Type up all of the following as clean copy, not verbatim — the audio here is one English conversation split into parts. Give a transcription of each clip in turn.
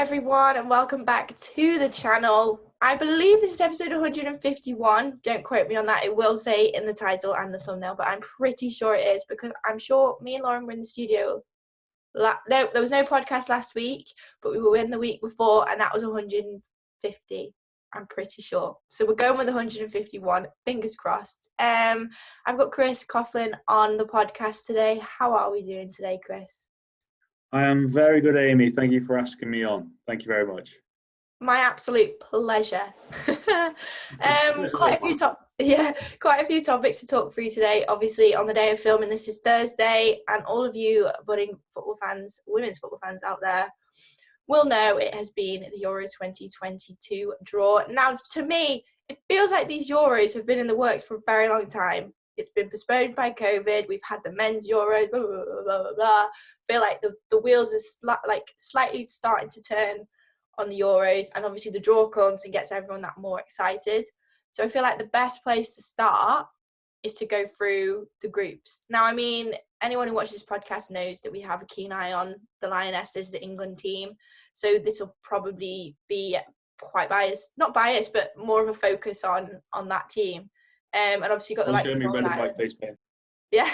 everyone, and welcome back to the channel. I believe this is episode 151. Don't quote me on that. It will say in the title and the thumbnail, but I'm pretty sure it is because I'm sure me and Lauren were in the studio. No, there was no podcast last week, but we were in the week before, and that was 150. I'm pretty sure. So we're going with 151. Fingers crossed. I've got Chris Coughlin on the podcast today. How are we doing today, Chris? I am very good, Amy. Thank you for asking me on. Thank you very much. My absolute pleasure. Quite a few topics to talk through today. Obviously, on the day of filming, this is Thursday, and all of you budding football fans, women's football fans out there, will know it has been the Euro 2022 draw. Now, to me, it feels like these Euros have been in the works for a very long time. It's been postponed by COVID. We've had the men's Euros, blah, blah, blah, blah, blah. I feel like the wheels are slightly starting to turn on the Euros, and obviously the draw comes and gets everyone that more excited. So I feel like the best place to start is to go through the groups. Now, I mean, anyone who watches this podcast knows that we have a keen eye on the Lionesses, the England team. So this will probably be quite biased, not biased, but more of a focus on that team. And obviously you've got the likes of Northern Ireland. Yeah.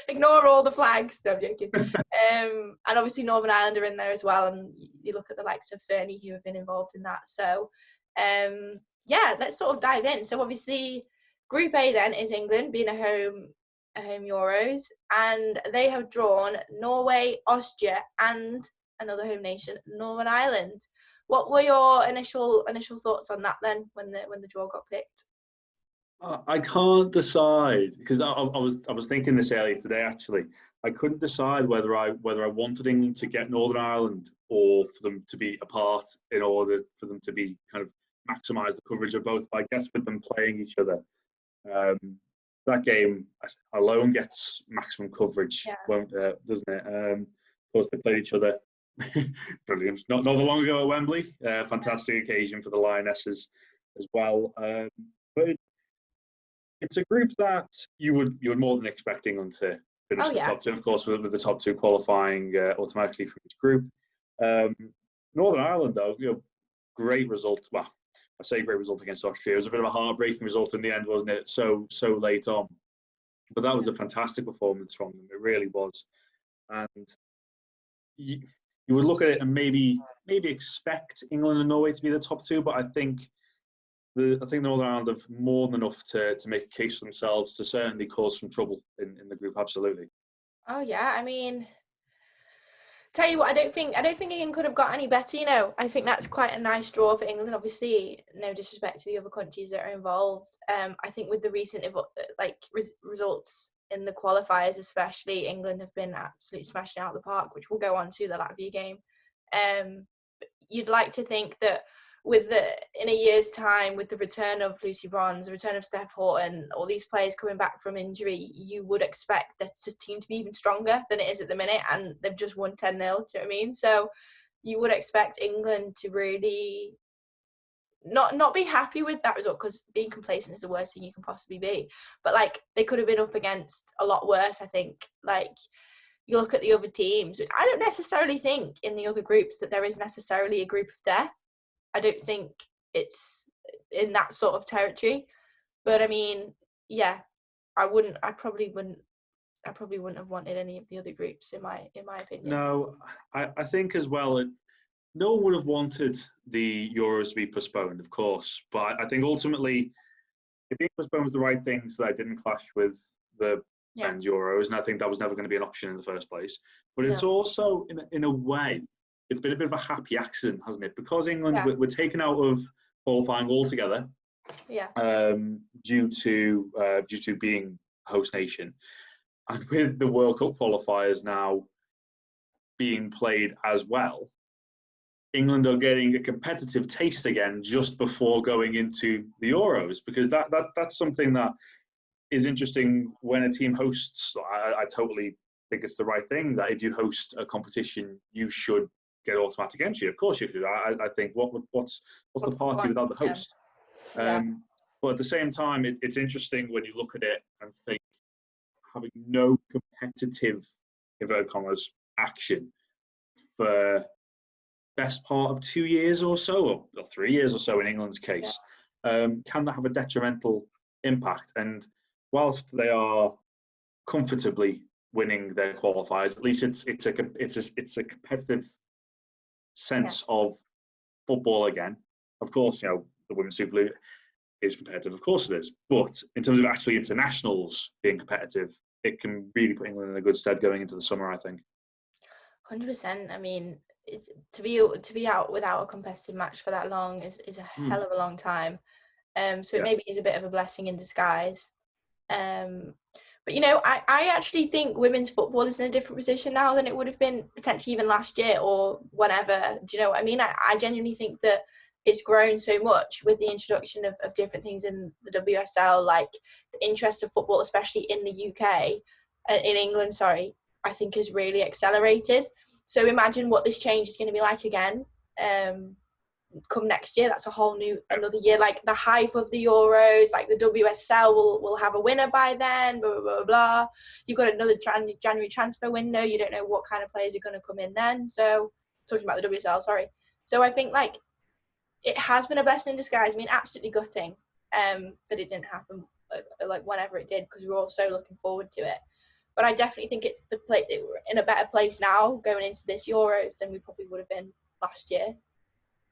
Ignore all the flags. No, I'm joking. And obviously Northern Ireland are in there as well. And you look at the likes of Fernie who have been involved in that. So, yeah, let's sort of dive in. So obviously Group A then is England being a home Euros. And they have drawn Norway, Austria, and another home nation, Northern Ireland. What were your initial thoughts on that then when the draw got picked? I can't decide because I was thinking this earlier today. Actually, I couldn't decide whether I wanted England to get Northern Ireland or for them to be apart in order for them to be kind of maximise the coverage of both. I guess with them playing each other, that game alone gets maximum coverage, doesn't it? Of course, they played each other. Brilliant. Not long ago at Wembley. Fantastic occasion for the Lionesses as well. But it's a group that you would more than expect England to finish the top two. Of course, with the top two qualifying automatically from each group. Northern Ireland, though, great result. Well, I say great result against Austria. It was a bit of a heartbreaking result in the end, wasn't it? So late on, but that was a fantastic performance from them. It really was, and you would look at it and maybe expect England and Norway to be the top two, but I think Northern Ireland have more than enough to make a case for themselves to certainly cause some trouble in the group. Absolutely. Oh yeah, I mean, tell you what, I don't think England could have got any better. I think that's quite a nice draw for England. Obviously, no disrespect to the other countries that are involved. I think with the recent results in the qualifiers, especially, England have been absolutely smashing out of the park, which we'll go on to the Latvia game. You'd like to think that in a year's time, with the return of Lucy Bronze, the return of Steph Houghton, all these players coming back from injury, you would expect that team to be even stronger than it is at the minute, and they've just won 10-0, do you know what I mean? So you would expect England to really not be happy with that result, because being complacent is the worst thing you can possibly be. But, they could have been up against a lot worse, I think. You look at the other teams, which I don't necessarily think in the other groups that there is necessarily a group of death. I don't think it's in that sort of territory, but I mean, yeah, I probably wouldn't have wanted any of the other groups in my opinion. No, I think as well, no one would have wanted the Euros to be postponed, of course, but I think ultimately, if being postponed was the right thing, so that it didn't clash with the men's Euros, and I think that was never going to be an option in the first place. But it's also, in a way, it's been a bit of a happy accident, hasn't it? Because England were taken out of qualifying altogether, due to being a host nation, and with the World Cup qualifiers now being played as well, England are getting a competitive taste again just before going into the Euros, because that's something that is interesting when a team hosts. I totally think it's the right thing that if you host a competition, you should get automatic entry. Of course you should. I think what's the party without the host? But at the same time, it's interesting when you look at it and think, having no competitive, inverted commas, action for best part of 2 years or so, or 3 years or so in England's case, can that have a detrimental impact? And whilst they are comfortably winning their qualifiers, at least it's a competitive sense of football again. Of course, the Women's Super League is competitive, of course it is. But in terms of actually internationals being competitive, it can really put England in a good stead going into the summer, I think. 100%. I mean, to be out without a competitive match for that long is a hell of a long time. So it maybe is a bit of a blessing in disguise. But I actually think women's football is in a different position now than it would have been potentially even last year or whenever. Do you know what I mean? I genuinely think that it's grown so much with the introduction of different things in the WSL, like the interest of football, especially in the UK, in England, sorry, I think has really accelerated. So imagine what this change is going to be like again come next year. That's a whole new another year. Like the hype of the Euros, like the WSL will have a winner by then, blah blah blah blah. You've got another January transfer window. You don't know what kind of players are going to come in then. So talking about the WSL, sorry. So I think like it has been a blessing in disguise. I mean, absolutely gutting that it didn't happen like whenever it did, because we were all so looking forward to it. But I definitely think it's we're in a better place now going into this Euros than we probably would have been last year.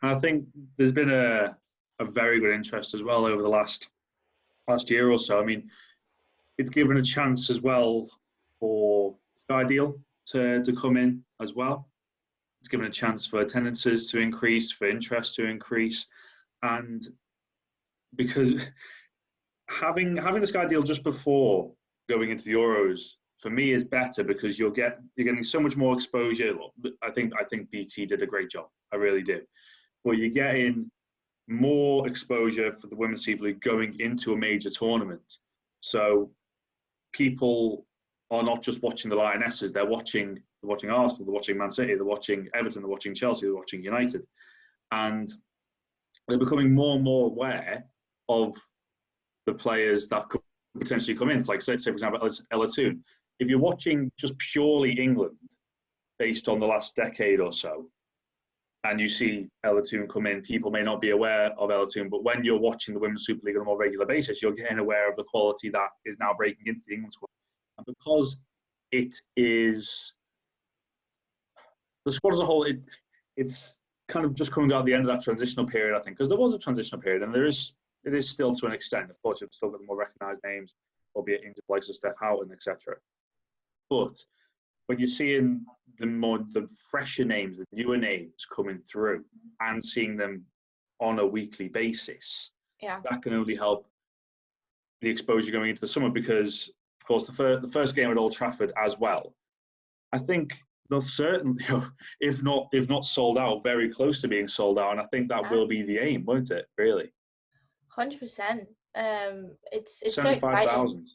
And I think there's been a very good interest as well over the last year or so. I mean, it's given a chance as well for Sky Deal to come in as well. It's given a chance for attendances to increase, for interest to increase, and because having the Sky Deal just before going into the Euros for me is better, because you're getting so much more exposure. I think BT did a great job. I really do. But you're getting more exposure for the Women's Super League going into a major tournament. So people are not just watching the Lionesses, they're watching Arsenal, they're watching Man City, they're watching Everton, they're watching Chelsea, they're watching United. And they're becoming more and more aware of the players that could potentially come in. It's like, say for example, Ella Toone. If you're watching just purely England based on the last decade or so, and you see Ella Toone come in, people may not be aware of Ella Toone, but when you're watching the Women's Super League on a more regular basis, you're getting aware of the quality that is now breaking into the England squad. And because it is, the squad as a whole, it's kind of just coming out at the end of that transitional period, I think, because there was a transitional period, and it is still to an extent. Of course, you've still got the more recognised names, albeit injured players of Steph Houghton, etc. But when you're seeing the fresher names, the newer names coming through, and seeing them on a weekly basis, that can only help the exposure going into the summer. Because, of course, the first game at Old Trafford as well, I think they'll certainly, if not sold out, very close to being sold out, and I think that will be the aim, won't it? Really, 100%. It's 75,000.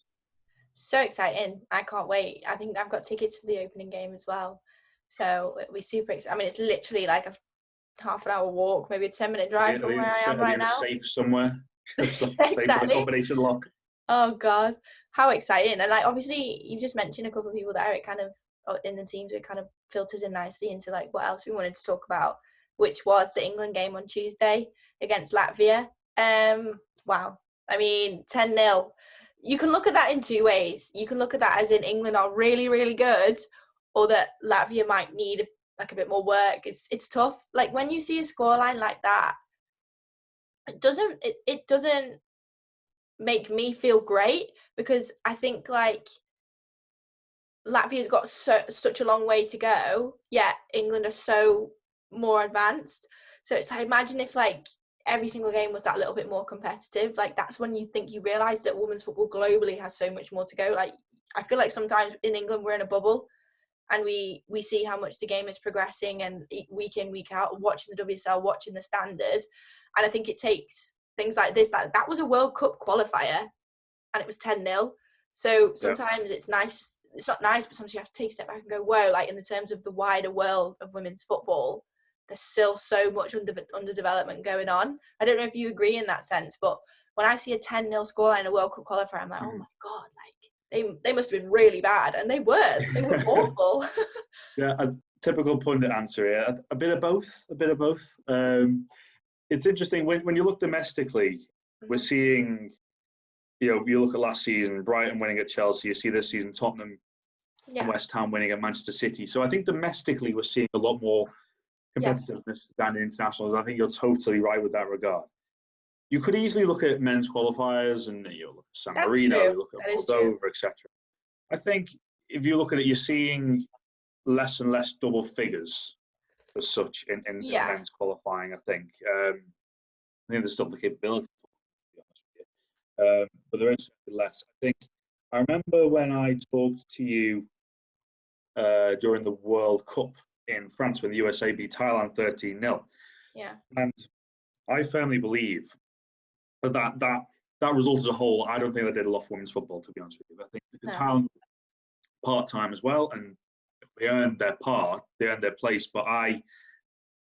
So exciting. I can't wait. I think I've got tickets to the opening game as well. So it'll be super exciting. I mean, it's literally like a half an hour walk, maybe a 10-minute drive from where I am right now. Safe somewhere. Safe exactly. with a combination lock. Oh, God. How exciting. And like, obviously, you just mentioned a couple of people there. It kind of, in the teams, it kind of filters in nicely into like what else we wanted to talk about, which was the England game on Tuesday against Latvia. Wow. I mean, 10-0. You can look at that in two ways. You can look at that as in England are really, really good, or that Latvia might need like a bit more work. It's tough. Like when you see a scoreline like that, it doesn't make me feel great, because I think like Latvia's got such a long way to go. Yet England are so more advanced. So it's like, imagine if like every single game was that little bit more competitive. Like that's when you realise that women's football globally has so much more to go. Like I feel like sometimes in England we're in a bubble, and we see how much the game is progressing, and week in, week out, watching the WSL, watching the standard. And I think it takes things like this. That was a World Cup qualifier, and it was 10-0. So sometimes it's nice. It's not nice, but sometimes you have to take a step back and go, whoa, like in the terms of the wider world of women's football, there's still so much underdevelopment going on. I don't know if you agree in that sense, but when I see a 10-0 scoreline in a World Cup qualifier, I'm like, oh my God, like they must have been really bad. And they were awful. Yeah, typical pundit answer here. A bit of both. A bit of both. It's interesting when you look domestically. We're seeing, you look at last season, Brighton winning at Chelsea. You see this season Tottenham and West Ham winning at Manchester City. So I think domestically we're seeing a lot more competitiveness than internationals. I think you're totally right with that regard. You could easily look at men's qualifiers and you look at San Marino, you look at Moldova, etc. I think if you look at it, you're seeing less and less double figures as such in men's qualifying. I think there's still the capability, to be honest with you, but there is less. I remember when I talked to you during the World Cup in France when the USA beat Thailand 13-0. Yeah. And I firmly believe that result as a whole, I don't think they did a lot for women's football, to be honest with you. I think because Thailand part-time as well, and they earned their place. But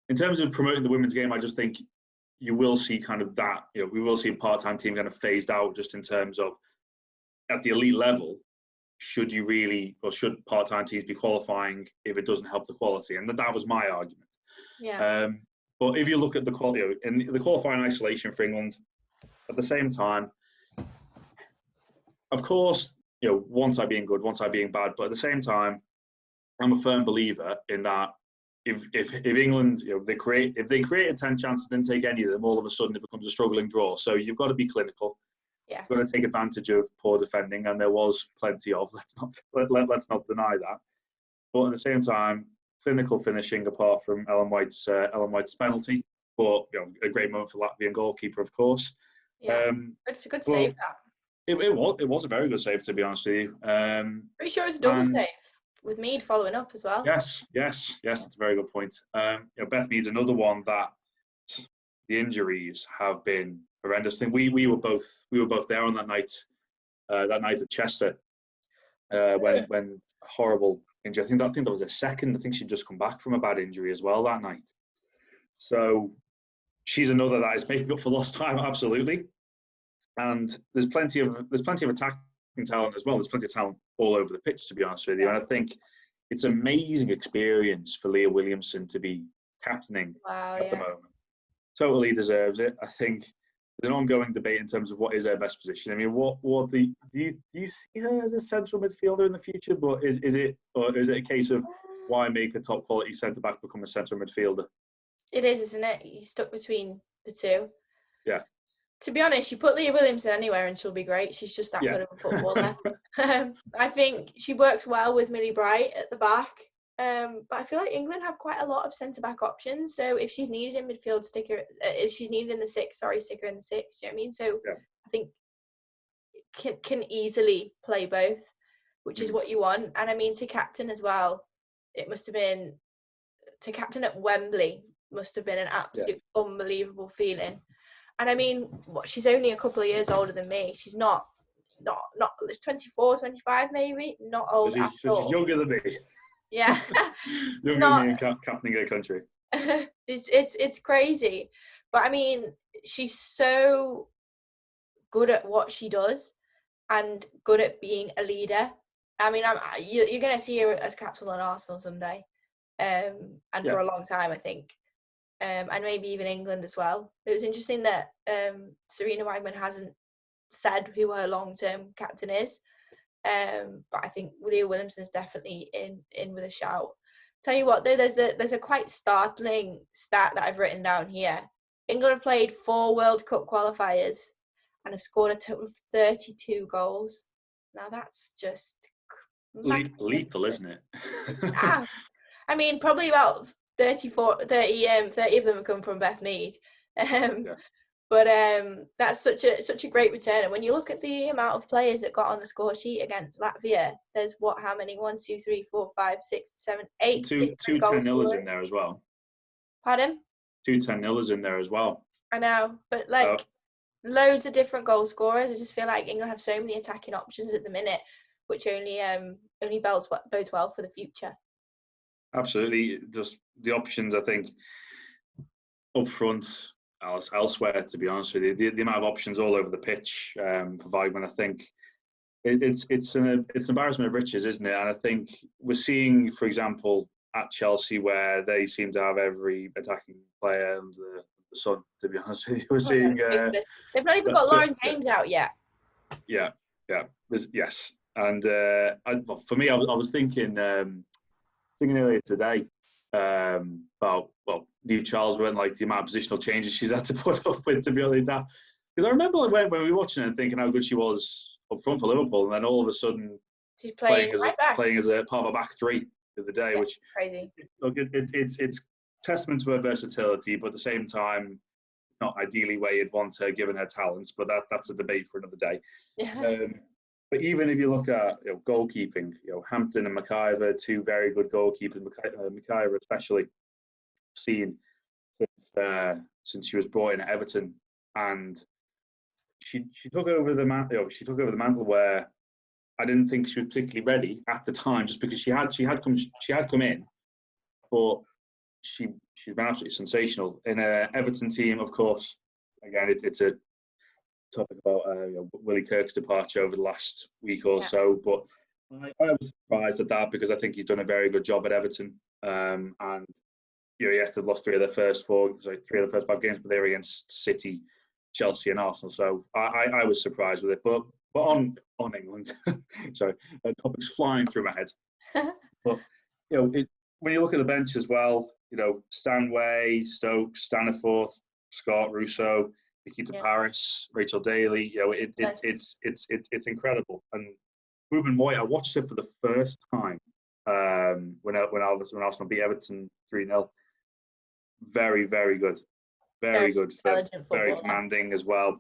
in terms of promoting the women's game, I just think you will see kind of that, we will see a part-time team kind of phased out just in terms of at the elite level, should part-time teams be qualifying if it doesn't help the quality? And that was my argument. Yeah. But if you look at the quality in the qualifying isolation for England, at the same time, of course, one side being good, one side being bad, but at the same time, I'm a firm believer in that if England, if they created 10 chances, didn't take any of them, all of a sudden it becomes a struggling draw. So you've got to be clinical. Yeah. You've got to take advantage of poor defending, and there was plenty of. Let's not deny that. But at the same time, clinical finishing, apart from Ellen White's penalty, but a great moment for Latvian goalkeeper, of course. Yeah, good save that. It was a very good save, to be honest with you. Pretty sure it's a double save with Mead following up as well. Yes, that's a very good point. Beth Mead's another one that the injuries have been horrendous. I think we were both there on that night at Chester when horrible injury. I think that was a second. I think she'd just come back from a bad injury as well that night. So she's another that is making up for lost time, absolutely. And there's plenty of attacking talent as well. There's plenty of talent all over the pitch, to be honest with you. And I think it's an amazing experience for Leah Williamson to be captaining at the moment. Totally deserves it. I think there's an ongoing debate in terms of what is her best position. I mean, do you see her as a central midfielder in the future? But is it a case of why make a top quality centre back become a central midfielder? It is, isn't it? You're stuck between the two. Yeah. To be honest, you put Leah Williamson anywhere and she'll be great. She's just that good of a footballer. I think she works well with Millie Bright at the back. But I feel like England have quite a lot of centre-back options. So if she's needed in midfield, if she's needed in the six, stick her in the six. Do you know what I mean? So I think can easily play both, which is what you want. And I mean, to captain as well, it must have been, to captain at Wembley must have been an absolute unbelievable feeling. And I mean, she's only a couple of years older than me. She's not 24, 25 maybe, not old at all. She's younger than me. Yeah. Younger than me and captaining a country. It's crazy. But I mean, she's so good at what she does and good at being a leader. I mean, you're going to see her as captain on Arsenal someday. And for a long time, I think. And maybe even England as well. It was interesting that Serena Wagman hasn't said who her long-term captain is. But I think Leah Williamson's definitely in with a shout. Tell you what, though, there's a quite startling stat that I've written down here. England have played 4 World Cup qualifiers and have scored a total of 32 goals. Now that's just lethal, isn't it? Yeah. I mean, probably about 30 of them have come from Beth Mead. But that's such a great return. And when you look at the amount of players that got on the score sheet against Latvia, there's how many? 1, 2, 3, 4, 5, 6, 7, 8. Two 10-0ers in there as well. Pardon? 2 10-0ers in there as well. I know, but loads of different goal scorers. I just feel like England have so many attacking options at the minute, which only bodes well for the future. Absolutely, just the options. I think up front, elsewhere. To be honest with you, the amount of options all over the pitch for Weigman, I think it's an embarrassment of riches, isn't it? And I think we're seeing, for example, at Chelsea, where they seem to have every attacking player under the sun, to be honest with you. We're seeing they've not even got Lauren James out yet. Yeah, yes. And well, for me, I was thinking earlier today about Niamh Charles-Williams, and like the amount of positional changes she's had to put up with, to be honest. That because I remember when we were watching it and thinking how good she was up front for Liverpool, and then all of a sudden she's playing as a part of a back three of the day, which crazy. Look, it's testament to her versatility, but at the same time, not ideally where you'd want her given her talents. But that's a debate for another day. Yeah. But even if you look at goalkeeping, Hampton and McIver, two very good goalkeepers. McIver especially seen since she was brought in at Everton, and she took over the mantle where I didn't think she was particularly ready at the time, just because she had come in, but she's been absolutely sensational in an Everton team. Of course, again, it's a topic about Willie Kirk's departure over the last week or so, but I was surprised at that because I think he's done a very good job at Everton. And yes, they've lost 3 of the first 5 games, but they were against City, Chelsea, and Arsenal. So I was surprised with it. But on England, sorry, topics flying through my head. But when you look at the bench as well, Stanway, Stokes, Staniforth, Scott, Russo, Nikita Paris, Rachel Daly. It's incredible. And Ruben Moy, I watched it for the first time when Arsenal beat Everton 3-0. Very, very good. Very good. Very commanding as well.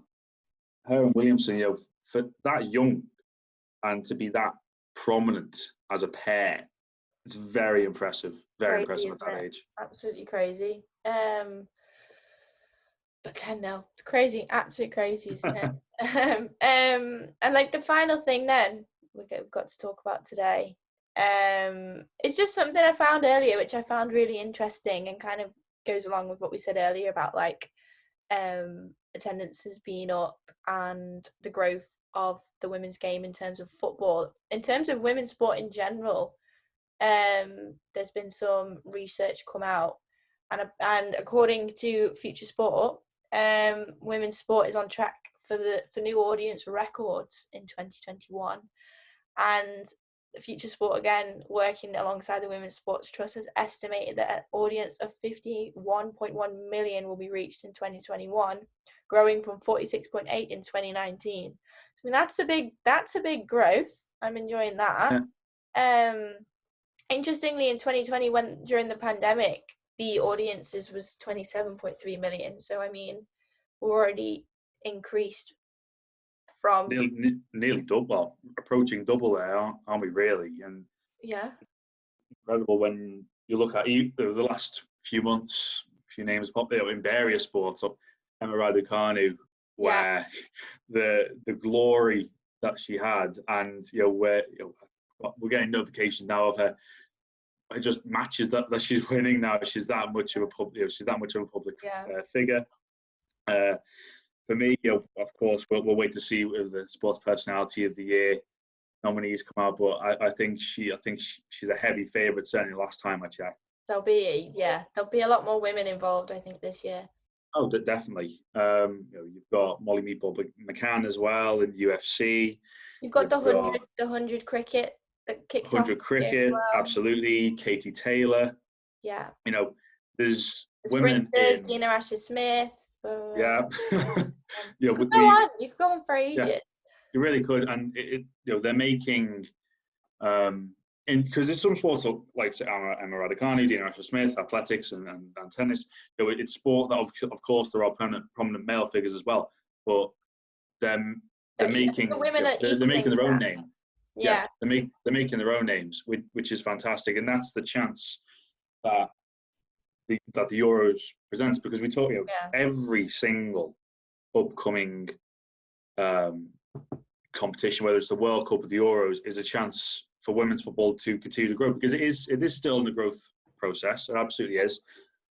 Her and Williamson, for that young and to be that prominent as a pair, it's very impressive. Very impressive at that age. Absolutely crazy. But 10-0, it's crazy, absolutely crazy, isn't it? And like the final thing then we've got to talk about today, it's just something I found earlier, which I found really interesting and kind of goes along with what we said earlier about like attendances being up and the growth of the women's game in terms of football. In terms of women's sport in general, there's been some research come out, and according to Future Sport, women's sport is on track for new audience records in 2021, and Future Sport, again working alongside the Women's Sports Trust, has estimated that an audience of 51.1 million will be reached in 2021, growing from 46.8 in 2019. I mean, that's a big growth. I'm enjoying that. Yeah. Interestingly, in 2020, during the pandemic, the audiences was 27.3 million. So I mean, we're already increased from nearly double, approaching double there, aren't we? Really, and yeah, incredible when you look at the last few months. Few names popped out in various sports. Emma Raducanu, where the glory that she had, and we're getting notifications now of her. It just matches that she's winning now. She's that much of a public. She's that much of a public figure. For me, of course, we'll wait to see if the Sports Personality of the Year nominees come out. But I think she's a heavy favourite. Certainly, last time I checked. There'll be a lot more women involved, I think, this year. Oh, definitely. You've got Molly Meeple McCann as well in UFC. You've got the 100 cricket that kicks 100 cricket, well. Absolutely. Katie Taylor. Yeah. There's women. Sprinters, Dina Asher-Smith. Yeah. You could go on. You could go on for ages. Yeah, you really could, and they're making because there's some sports like Emma Raducanu, Dina Asher-Smith, athletics and tennis. It's sport that of course there are prominent male figures as well, but they're making their own name. Yeah, they're making their own names, which is fantastic, and that's the chance that the Euros presents, because we talk every single upcoming competition, whether it's the World Cup or the Euros, is a chance for women's football to continue to grow, because it is still in the growth process. It absolutely is,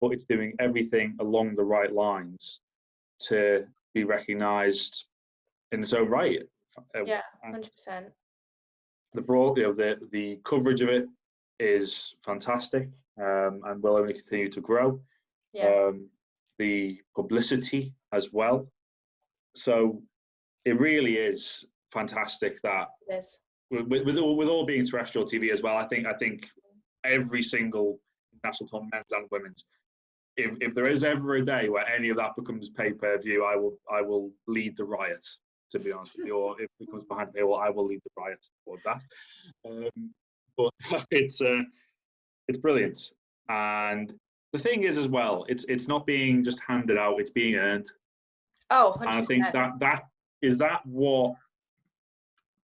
but it's doing everything along the right lines to be recognised in its own right. 100%. The broad, the coverage of it is fantastic, and will only continue to grow. Yeah. The publicity as well. So it really is fantastic that It is. with all being terrestrial TV as well. I think every single national tournament, men's and women's, if there is ever a day where any of that becomes pay-per-view, I will lead the riot, to be honest with you. Or if it becomes behind me, I will lead the riot towards that. But it's brilliant. And the thing is as well, it's not being just handed out, it's being earned. Oh, 100%. And I think that what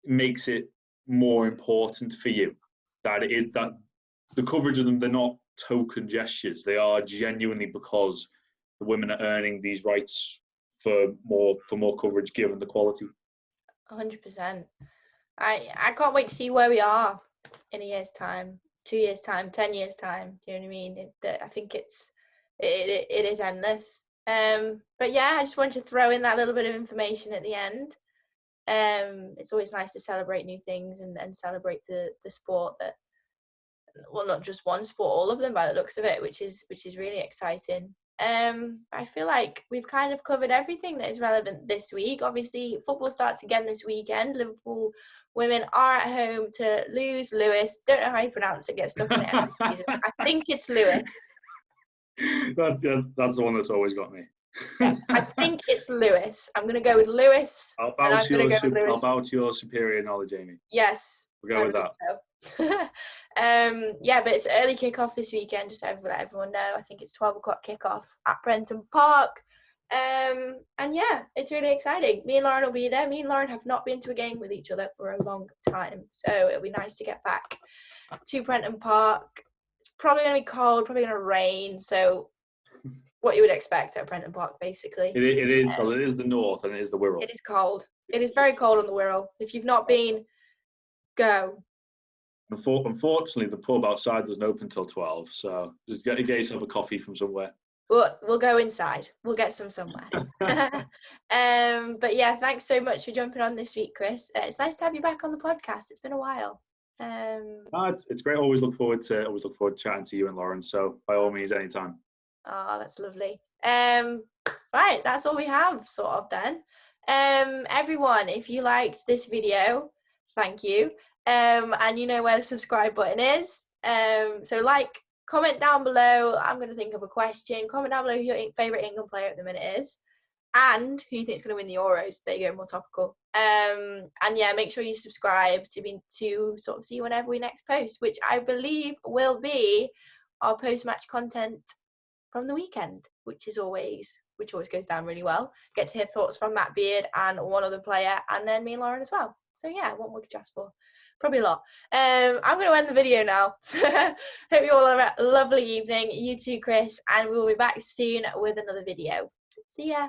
makes it more important for you, that it is that the coverage of them, they're not token gestures, they are genuinely because the women are earning these rights for more coverage given the quality. 100%. I can't wait to see where we are in a year's time, 2 years time, 10 years time. Do you know what I mean? I think it is endless. But yeah, I just wanted to throw in that little bit of information at the end. It's always nice to celebrate new things and celebrate the sport that, well, not just one sport, all of them by the looks of it, which is really exciting. I feel like we've kind of covered everything that is relevant this week. Obviously, football starts again this weekend. Liverpool women are at home to lose. Lewis, don't know how you pronounce it, get stuck in it every season. I think it's Lewis. That's the one that's always got me. Yeah, I think it's Lewis. I'm going to go with Lewis. I'll bow to your superior knowledge, Amy. Yes. We'll go with that. So. Yeah, but it's early kickoff this weekend, just to let everyone know. I think it's 12 o'clock kickoff at Brenton Park. And yeah, it's really exciting. Me and Lauren will be there. Me and Lauren have not been to a game with each other for a long time, so it'll be nice to get back to Brenton Park. It's probably going to be cold, probably going to rain, so what you would expect at Brenton Park, basically. It is. Well, it is the north and it is the Wirral. It is cold. It is very cold on the Wirral. If you've not been, go. Unfortunately, the pub outside doesn't open till 12, so just get yourself a coffee from somewhere. We'll go inside. We'll get some somewhere. But yeah, thanks so much for jumping on this week, Chris. It's nice to have you back on the podcast. It's been a while. It's great. Always look forward to chatting to you and Lauren. So by all means, anytime. Oh, that's lovely. Right, that's all we have, sort of then. Everyone, if you liked this video, thank you. And you know where the subscribe button is. So comment down below. I'm going to think of a question. Comment down below who your favourite England player at the minute is, and who you think is going to win the Euros. There you go, more topical. And yeah, make sure you subscribe to sort of see whenever we next post, which I believe will be our post-match content from the weekend, which always goes down really well. Get to hear thoughts from Matt Beard and one other player, and then me and Lauren as well. So yeah, what more could you ask for? Probably a lot. I'm going to end the video now. So hope you all have a lovely evening. You too, Chris, and we will be back soon with another video. See ya.